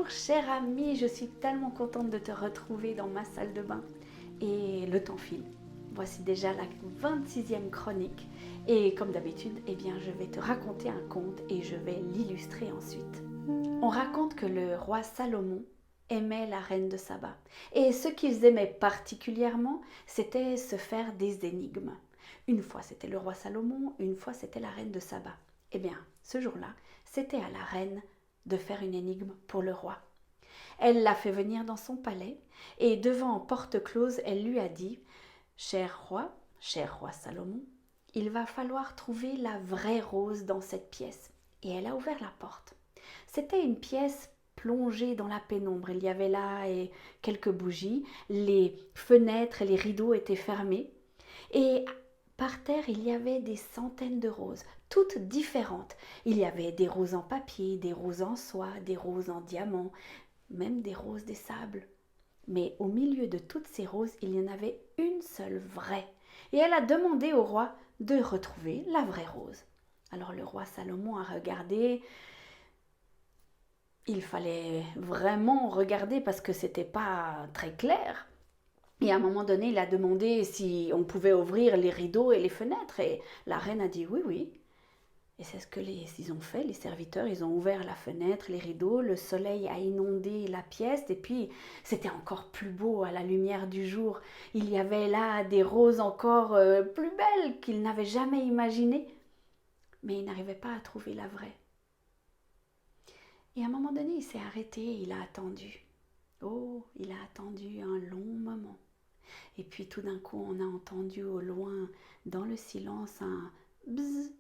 Bonjour cher ami, je suis tellement contente de te retrouver dans ma salle de bain. Et le temps file. Voici déjà la 26e chronique. Et comme d'habitude, je vais te raconter un conte et je vais l'illustrer ensuite. On raconte que le roi Salomon aimait la reine de Saba. Et ce qu'ils aimaient particulièrement, c'était se faire des énigmes. Une fois c'était le roi Salomon, une fois c'était la reine de Saba. Ce jour-là, c'était à la reine de faire une énigme pour le roi. Elle l'a fait venir dans son palais et devant porte close, elle lui a dit « cher roi Salomon, il va falloir trouver la vraie rose dans cette pièce. » Et elle a ouvert la porte. C'était une pièce plongée dans la pénombre. Il y avait là quelques bougies, les fenêtres et les rideaux étaient fermés et par terre, il y avait des centaines de roses, toutes différentes. Il y avait des roses en papier, des roses en soie, des roses en diamant, même des roses des sables. Mais au milieu de toutes ces roses, il y en avait une seule vraie. Et elle a demandé au roi de retrouver la vraie rose. Alors le roi Salomon a regardé. Il fallait vraiment regarder parce que c'était pas très clair. Et à un moment donné, il a demandé si on pouvait ouvrir les rideaux et les fenêtres. Et la reine a dit oui, oui. Et c'est ce qu'ils ont fait, les serviteurs. Ils ont ouvert la fenêtre, les rideaux. Le soleil a inondé la pièce. Et puis, c'était encore plus beau à la lumière du jour. Il y avait là des roses encore plus belles qu'ils n'avaient jamais imaginées. Mais ils n'arrivaient pas à trouver la vraie. Et à un moment donné, il s'est arrêté. Il a attendu. Oh, il a attendu un long moment. Et puis tout d'un coup, on a entendu au loin, dans le silence, un bzz,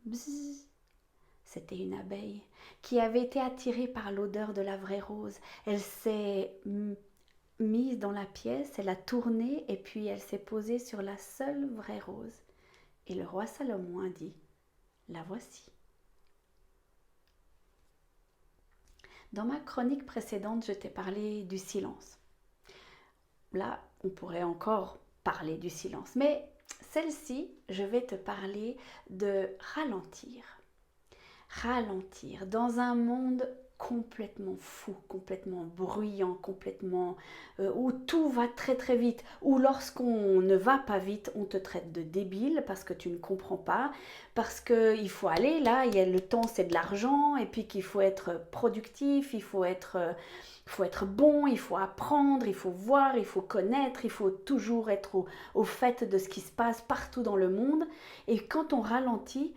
bzz. C'était une abeille qui avait été attirée par l'odeur de la vraie rose. Elle s'est mise dans la pièce, elle a tourné et puis elle s'est posée sur la seule vraie rose. Et le roi Salomon a dit « La voici ». Dans ma chronique précédente, je t'ai parlé du silence. Là, on pourrait encore parler du silence, mais celle-ci, je vais te parler de ralentir. Ralentir dans un monde complètement fou, complètement bruyant, complètement où tout va très très vite, où lorsqu'on ne va pas vite, on te traite de débile parce que tu ne comprends pas, parce qu'il faut aller là, il y a le temps, c'est de l'argent, et puis qu'il faut être productif, il faut être bon, il faut apprendre, il faut voir, il faut connaître, il faut toujours être au fait de ce qui se passe partout dans le monde. Et quand on ralentit,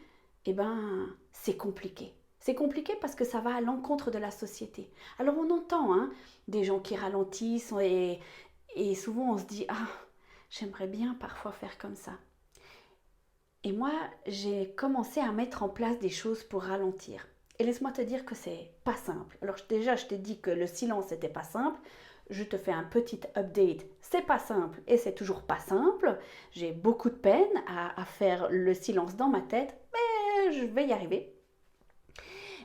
c'est compliqué. C'est compliqué parce que ça va à l'encontre de la société. Alors on entend des gens qui ralentissent et souvent on se dit « Ah, j'aimerais bien parfois faire comme ça ». Et moi, j'ai commencé à mettre en place des choses pour ralentir. Et laisse-moi te dire que c'est pas simple. Alors déjà, je t'ai dit que le silence n'était pas simple. Je te fais un petit update. C'est pas simple et c'est toujours pas simple. J'ai beaucoup de peine à faire le silence dans ma tête, mais je vais y arriver.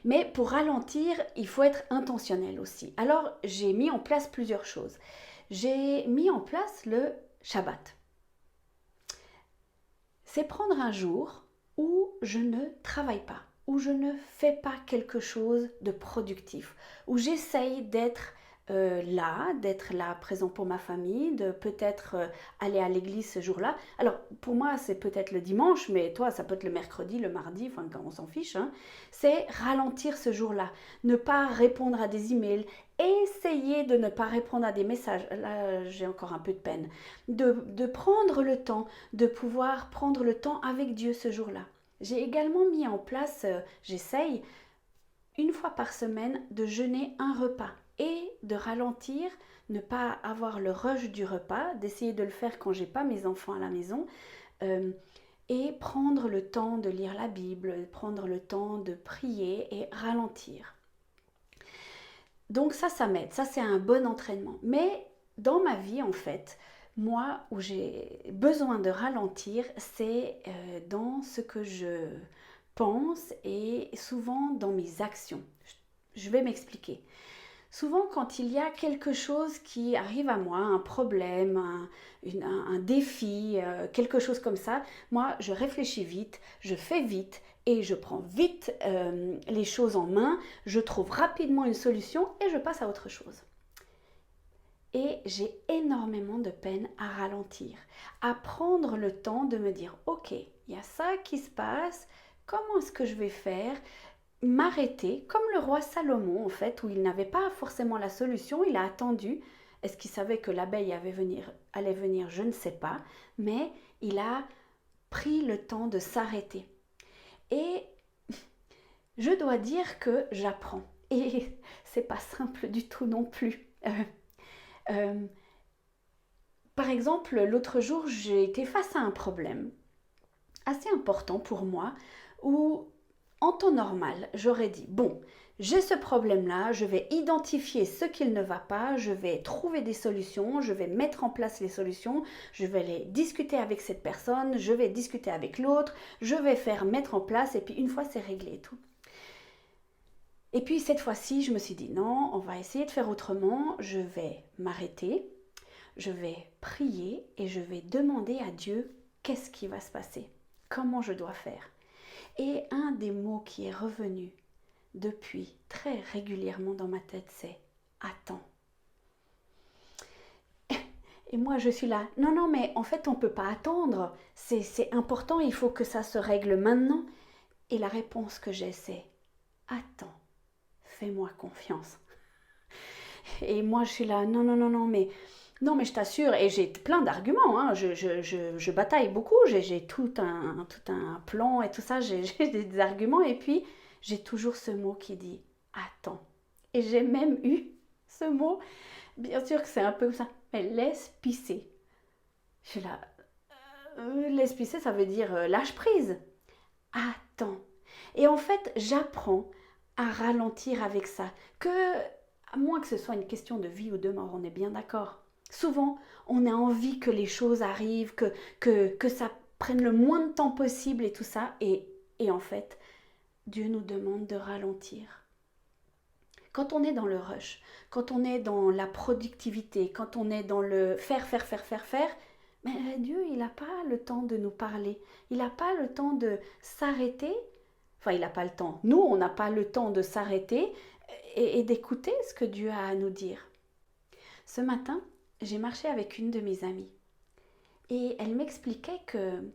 Mais pour ralentir, il faut être intentionnel aussi. Alors, j'ai mis en place plusieurs choses. J'ai mis en place le Shabbat. C'est prendre un jour où je ne travaille pas, où je ne fais pas quelque chose de productif, où j'essaye d'être d'être là présent pour ma famille, de peut-être aller à l'église ce jour-là. Alors pour moi c'est peut-être le dimanche, mais toi ça peut être le mercredi, le mardi, enfin quand on s'en fiche. C'est ralentir ce jour-là, ne pas répondre à des emails, essayer de ne pas répondre à des messages. Là j'ai encore un peu de peine. De prendre le temps, de pouvoir prendre le temps avec Dieu ce jour-là. J'ai également mis en place, j'essaye, une fois par semaine de jeûner un repas et de ralentir, ne pas avoir le rush du repas, d'essayer de le faire quand j'ai pas mes enfants à la maison et prendre le temps de lire la Bible, prendre le temps de prier et ralentir. Donc ça m'aide, ça c'est un bon entraînement. Mais dans ma vie en fait, moi où j'ai besoin de ralentir, c'est dans ce que je pense et souvent dans mes actions. Je vais m'expliquer. Souvent, quand il y a quelque chose qui arrive à moi, un problème, un défi, quelque chose comme ça, moi, je réfléchis vite, je fais vite et je prends vite les choses en main, je trouve rapidement une solution et je passe à autre chose. Et j'ai énormément de peine à ralentir, à prendre le temps de me dire « Ok, il y a ça qui se passe, comment est-ce que je vais faire ?» M'arrêter, comme le roi Salomon en fait, où il n'avait pas forcément la solution, il a attendu. Est-ce qu'il savait que l'abeille allait venir? Je ne sais pas, mais il a pris le temps de s'arrêter. Et je dois dire que j'apprends. Et c'est pas simple du tout non plus. Par exemple, l'autre jour, j'ai été face à un problème assez important pour moi où, en temps normal, j'aurais dit, bon, j'ai ce problème-là, je vais identifier ce qu'il ne va pas, je vais trouver des solutions, je vais mettre en place les solutions, je vais les discuter avec cette personne, je vais discuter avec l'autre, je vais faire mettre en place et puis une fois c'est réglé et tout. Et puis cette fois-ci, je me suis dit non, on va essayer de faire autrement, je vais m'arrêter, je vais prier et je vais demander à Dieu qu'est-ce qui va se passer, comment je dois faire. Et un des mots qui est revenu depuis très régulièrement dans ma tête, c'est « attends ». Et moi, je suis là, non, mais en fait, on ne peut pas attendre. C'est important, il faut que ça se règle maintenant. Et la réponse que j'ai, c'est « attends, fais-moi confiance ». Et moi, je suis là, non, mais je t'assure, et j'ai plein d'arguments, hein. Je bataille beaucoup, j'ai tout un plan et tout ça, j'ai des arguments, et puis j'ai toujours ce mot qui dit « attends ». Et j'ai même eu ce mot, bien sûr que c'est un peu ça, mais laisse pisser. Je suis là, laisse pisser, ça veut dire lâche prise. Attends. Et en fait, j'apprends à ralentir avec ça, que, à moins que ce soit une question de vie ou de mort, on est bien d'accord. Souvent, on a envie que les choses arrivent, que ça prenne le moins de temps possible et tout ça, et en fait, Dieu nous demande de ralentir. Quand on est dans le rush, quand on est dans la productivité, quand on est dans le faire, mais Dieu, il n'a pas le temps de nous parler. Il n'a pas le temps de s'arrêter. Enfin, il n'a pas le temps. Nous, on n'a pas le temps de s'arrêter et d'écouter ce que Dieu a à nous dire. Ce matin, j'ai marché avec une de mes amies et elle m'expliquait que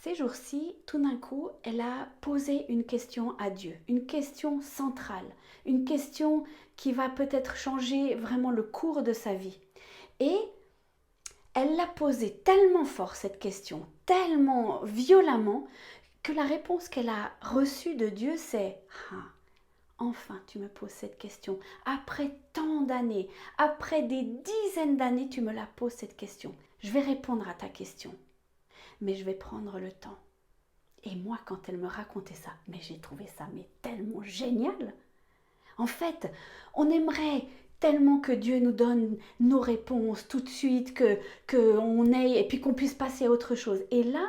ces jours-ci, tout d'un coup, elle a posé une question à Dieu, une question centrale, une question qui va peut-être changer vraiment le cours de sa vie. Et elle l'a posée tellement fort, cette question, tellement violemment, que la réponse qu'elle a reçue de Dieu, c'est « Ah, enfin tu me poses cette question. Après tant d'années, après des dizaines d'années, tu me la poses cette question. Je vais répondre à ta question. Mais je vais prendre le temps. » Et moi, quand elle me racontait ça, mais j'ai trouvé ça tellement génial. En fait, on aimerait tellement que Dieu nous donne nos réponses tout de suite, qu'on ait, et puis qu'on puisse passer à autre chose. Et là,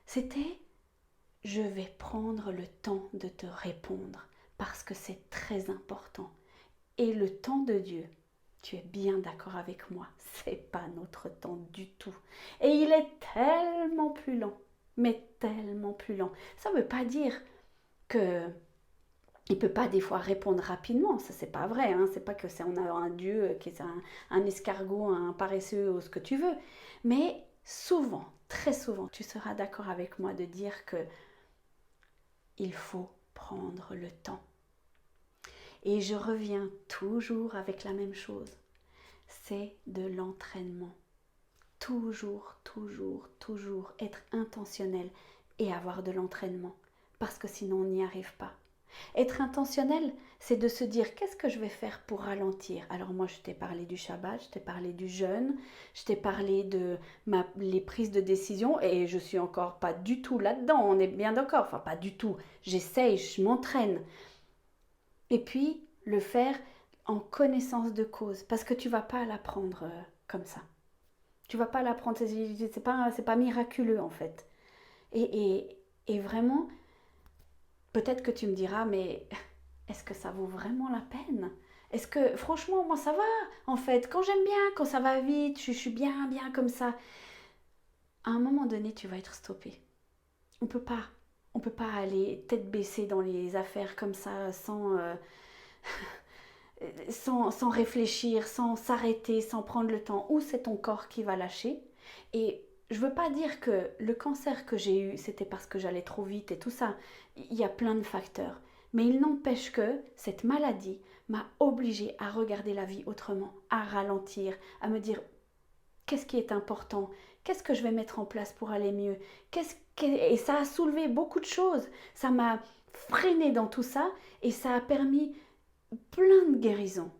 c'était « je vais prendre le temps de te répondre parce que c'est très important. » Et le temps de Dieu, tu es bien d'accord avec moi, c'est pas notre temps du tout. Et il est tellement plus lent, mais tellement plus lent. Ça ne veut pas dire que il peut pas des fois répondre rapidement, ça c'est pas vrai, hein. C'est pas que on a un Dieu qui est un escargot, un paresseux ou ce que tu veux. Mais souvent, très souvent, tu seras d'accord avec moi de dire que il faut prendre le temps. Et je reviens toujours avec la même chose. C'est de l'entraînement. Toujours être intentionnel et avoir de l'entraînement. Parce que sinon on n'y arrive pas. Être intentionnel, c'est de se dire qu'est-ce que je vais faire pour ralentir. Alors moi je t'ai parlé du Shabbat, je t'ai parlé du jeûne, je t'ai parlé de les prises de décision et je suis encore pas du tout là-dedans, on est bien d'accord, enfin pas du tout, j'essaye, je m'entraîne. Et puis le faire en connaissance de cause, parce que tu vas pas l'apprendre comme ça. Tu vas pas l'apprendre, c'est pas miraculeux en fait. Et vraiment, peut-être que tu me diras, mais est-ce que ça vaut vraiment la peine? Est-ce que, franchement, moi ça va, en fait, quand j'aime bien, quand ça va vite, je suis bien comme ça. À un moment donné, tu vas être stoppé. On peut pas. On ne peut pas aller tête baissée dans les affaires comme ça sans réfléchir, sans s'arrêter, sans prendre le temps. Ou c'est ton corps qui va lâcher. Et je veux pas dire que le cancer que j'ai eu, c'était parce que j'allais trop vite et tout ça. Il y a plein de facteurs. Mais il n'empêche que cette maladie m'a obligée à regarder la vie autrement, à ralentir, à me dire qu'est-ce qui est important, qu'est-ce que je vais mettre en place pour aller mieux. Et ça a soulevé beaucoup de choses. Ça m'a freiné dans tout ça et ça a permis plein de guérisons.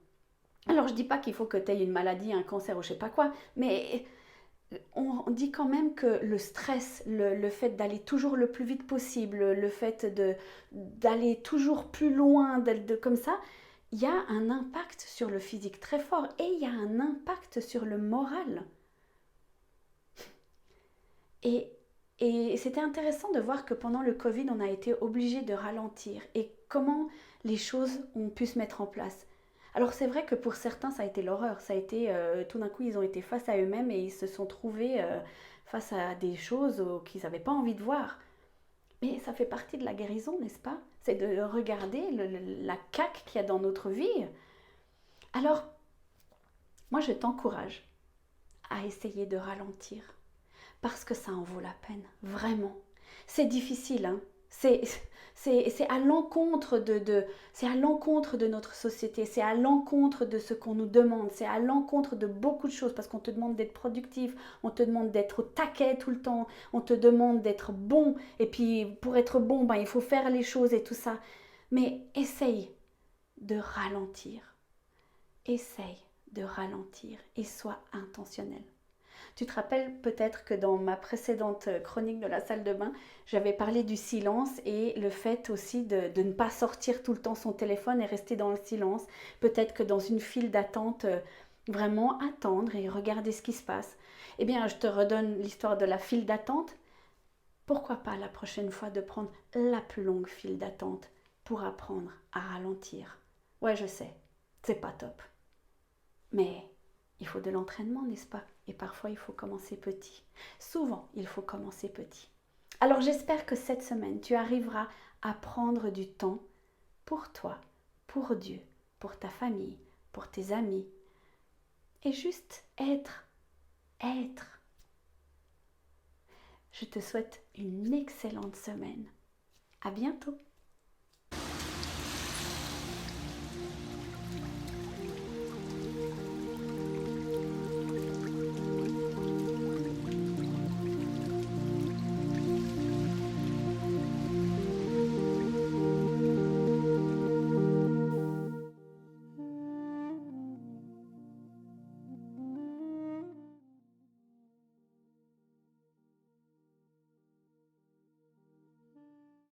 Alors je dis pas qu'il faut que tu aies une maladie, un cancer ou je sais pas quoi, mais on dit quand même que le stress, le fait d'aller toujours le plus vite possible, le fait d'aller toujours plus loin, comme ça, il y a un impact sur le physique très fort et il y a un impact sur le moral. Et, et c'était intéressant de voir que pendant le Covid, on a été obligé de ralentir et comment les choses ont pu se mettre en place. Alors c'est vrai que pour certains, ça a été l'horreur. Ça a été tout d'un coup, ils ont été face à eux-mêmes et ils se sont trouvés face à des choses qu'ils n'avaient pas envie de voir. Mais ça fait partie de la guérison, n'est-ce pas? C'est de regarder la caque qu'il y a dans notre vie. Alors, moi, je t'encourage à essayer de ralentir parce que ça en vaut la peine, vraiment. C'est difficile, hein. C'est, c'est à l'encontre c'est à l'encontre de notre société, c'est à l'encontre de ce qu'on nous demande, c'est à l'encontre de beaucoup de choses parce qu'on te demande d'être productif, on te demande d'être au taquet tout le temps, on te demande d'être bon et puis pour être bon, ben, il faut faire les choses et tout ça. Mais essaye de ralentir, essaye de ralentir et sois intentionnel. Tu te rappelles peut-être que dans ma précédente chronique de la salle de bain, j'avais parlé du silence et le fait aussi de ne pas sortir tout le temps son téléphone et rester dans le silence. Peut-être que dans une file d'attente, vraiment attendre et regarder ce qui se passe. Eh bien, je te redonne l'histoire de la file d'attente. Pourquoi pas la prochaine fois de prendre la plus longue file d'attente pour apprendre à ralentir? Ouais, je sais, c'est pas top. Mais il faut de l'entraînement, n'est-ce pas? Et parfois, il faut commencer petit. Souvent, il faut commencer petit. Alors, j'espère que cette semaine, tu arriveras à prendre du temps pour toi, pour Dieu, pour ta famille, pour tes amis. Et juste être, être. Je te souhaite une excellente semaine. À bientôt.